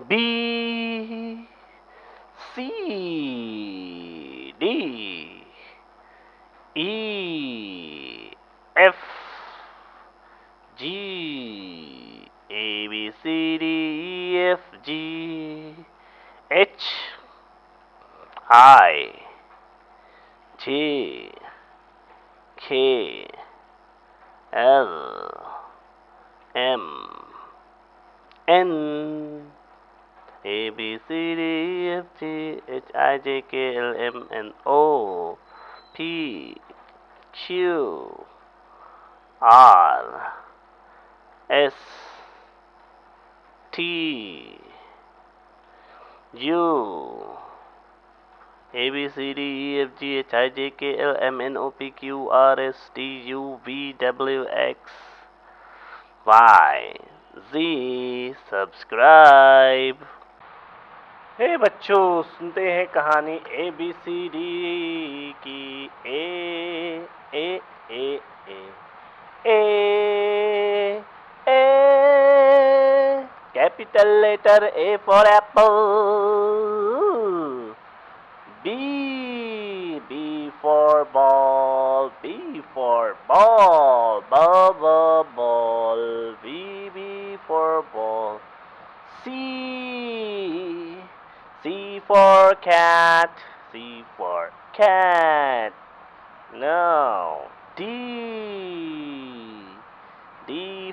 B, C, D, E, F, G, A, B, C, D, E, F, G, H, I, J, K, L, M, N, A, B, C, D, E, F, G, H, I, J, K, L, M, N, O, P, Q, R, S, T, U, A, B, C, D, E, F, G, H, I, J, K, L, M, N, O, P, Q, R, S, T, U, V, W, X, Y, Z, subscribe. हे बच्चों, सुनते हैं कहानी A B C D की। A A A A A A capital letter A for apple, B for ball, B for ball, ball, B for ball, C for cat, C for cat. Now D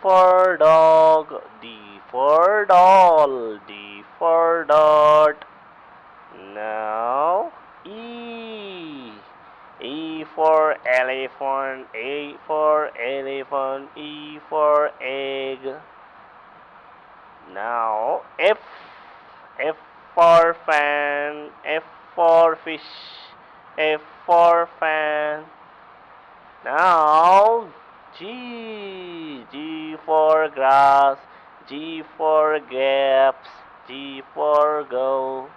for dog, D for doll, D for dot. Now E for elephant, A for elephant, E for egg. Now F for fan, F for fish, F for fan. Now G for grass, G for gaps, G for go.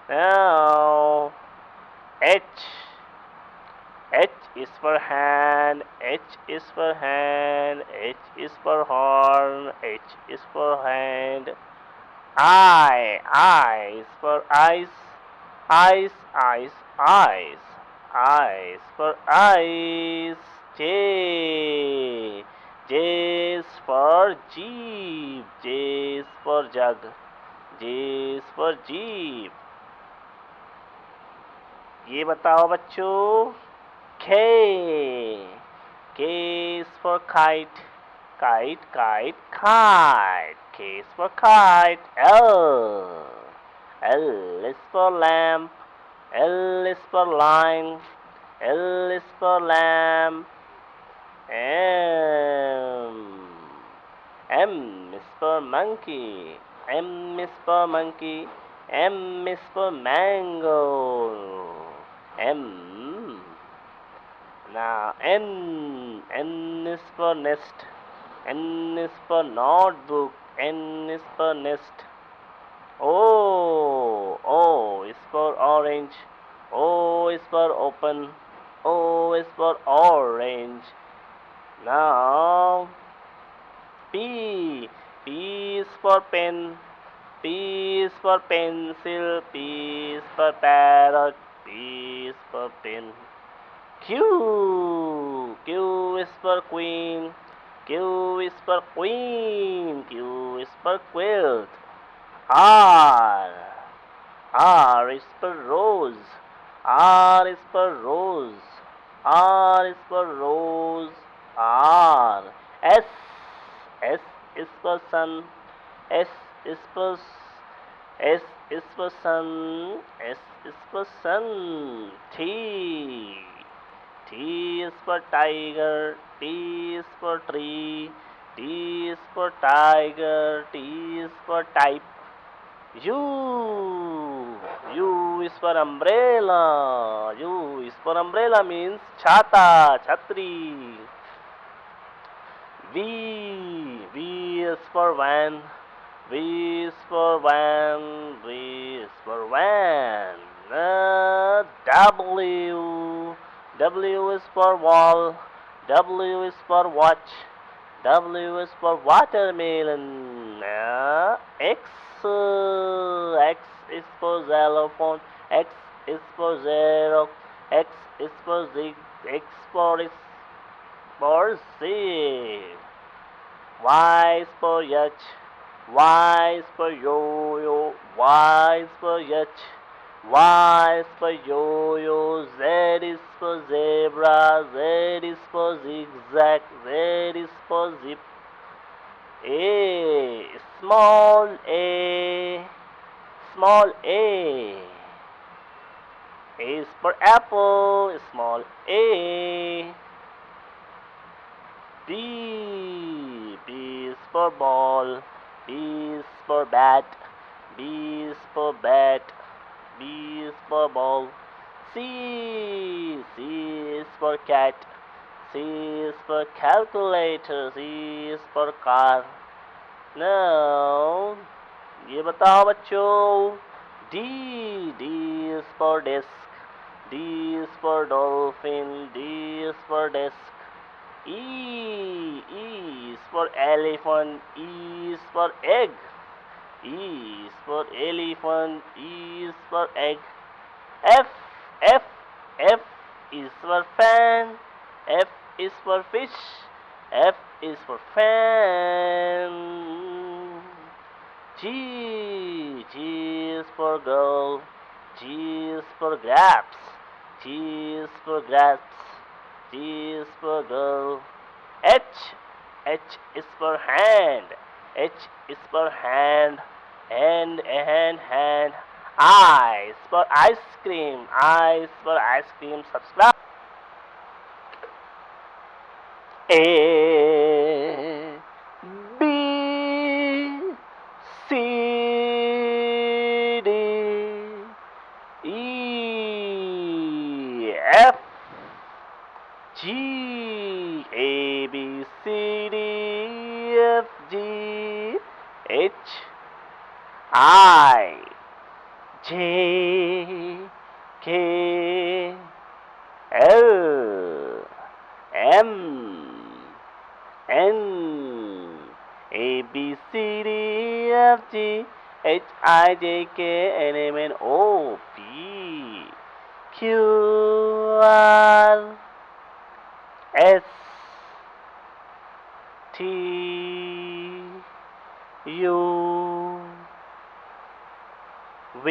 Now H is for hand, H is for hand, H is for horn, H is for hand. I is for eyes, eyes, eyes for eyes. J is for jeep, J is for jug, J is for jeep. ये बताओ बच्चों। K is for kite, kite, kite. K is for kite. L is for lamp, L is for line, L is for lamp. M is for monkey, M is for monkey, M is for mango. Now N is for nest, N is for notebook, N is for nest. O is for orange, O is for open, O is for orange. Now P is for pen, P is for pencil, P is for parrot, P is for pen. Q is for queen, Q is for queen, Q is for quilt. R is for rose, R is for rose, R is for rose. R. S is for sun, S is for S is for sun, S is for sun. T is for tiger, T is for tree, T is for tiger, T is for type. U is for umbrella, U is for umbrella means chhata, chhatri. V is for van, V is for van, V is for van. W is for wall, W is for watch, W is for watermelon. X X is for xylophone. X is for zero. X is for zig. X for Z. Y is for yacht. Y is for yo-yo. Y is for yacht. Y is for yo-yo. Z is for zebra. Z is for zigzag. Z is for zip. A, small a, small a. A is for apple, small a. B, B is for ball. B is for bat. B is for bat. B is for ball. C, C is for cat. C is for calculator. C is for car. Now, ये बताओ बच्चों. D, D is for desk. D is for dolphin. D is for desk. E, E is for elephant. E is for egg. E is for elephant. E is for egg. F, F, F is for fan. F is for fish. F is for fan. G, G is for girl. G is for grapes. G is for grapes. G is for girl. H, H is for hand. H is for hand. Hand. I is for ice cream. I is for ice cream. Subscribe. A, B, C, D, E, F, G, A, B, C, D, F, G, H, I, J, K, L, M, N, A, B, C, D, F, G, H, I, J, K, L, M, N, O, P, Q, R, S, T, U, V,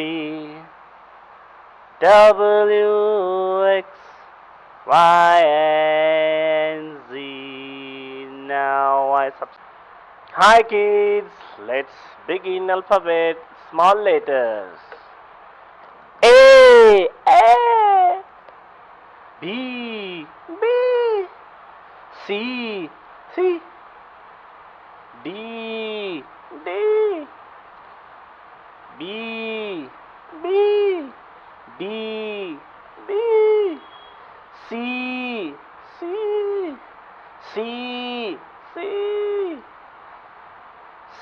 W, X, Y, and Z. Now I subscribe. Hi kids, let's begin alphabet small letters. A, B, B, C, C, D, D, B, B, D, D, C, C, C, C,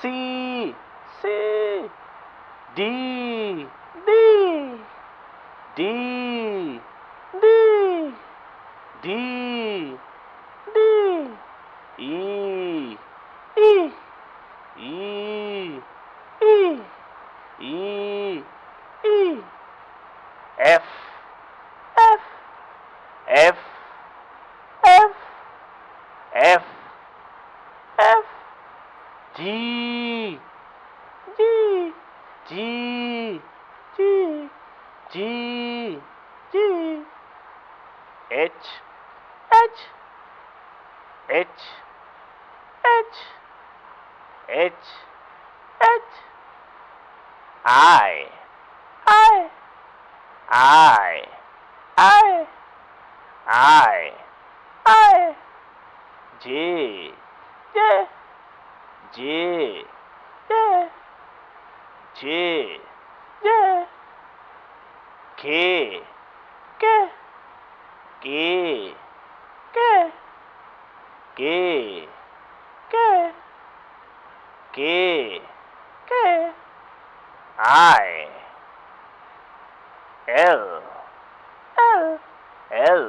C, C, D, D, D, D, D, D, E, E, E, E, E, E, F, F, F, F, F, F, G, G, G, G, G, G, H, H, H, H, H, H, I, I, I, I, I, I, J, J, J, J, J, J, K, K, K, K, K, K, K, K, I, L, L, L,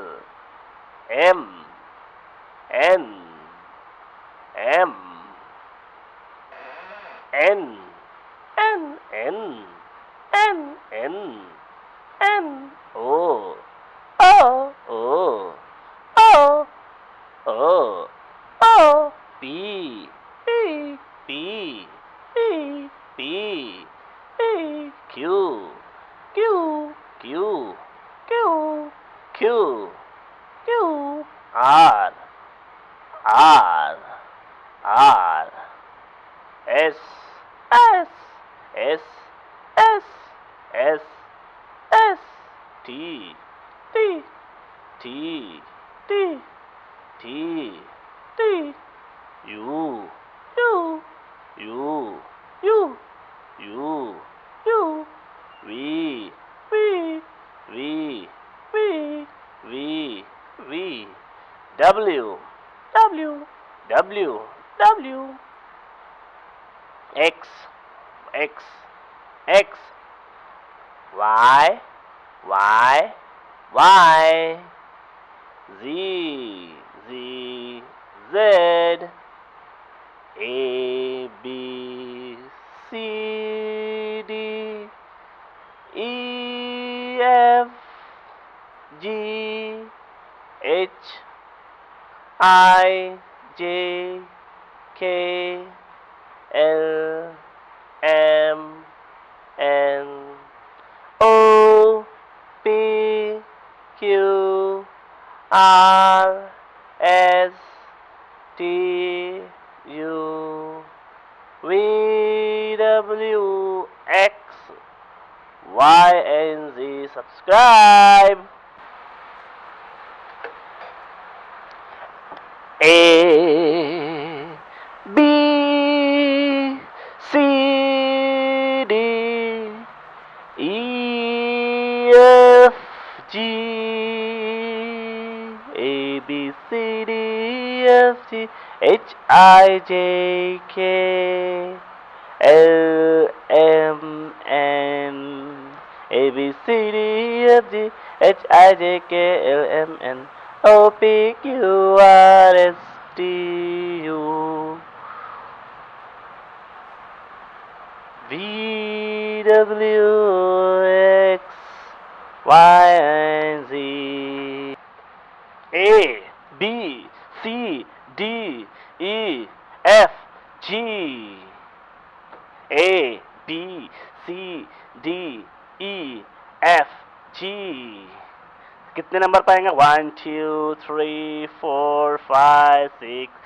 M, N, M, N, N N N N N O O O O O O P P P P P P Q Q Q Q Q Q R R R S S S S S S T T T T T T U U U U U U V V V V V V W W W W X X X Y Y Y Z Z Z A B C D E F G H I J K L M N O P Q R S T U V W X Y and Z. Subscribe. A B C D E F G A B C D E F G H I J K L M N A B C D E F G H I J K L M N O P Q R S T U V W X Y and Z. A B C D E F G A B C D E F G. कितने number पाएंगे? 1 2 3 4 5 6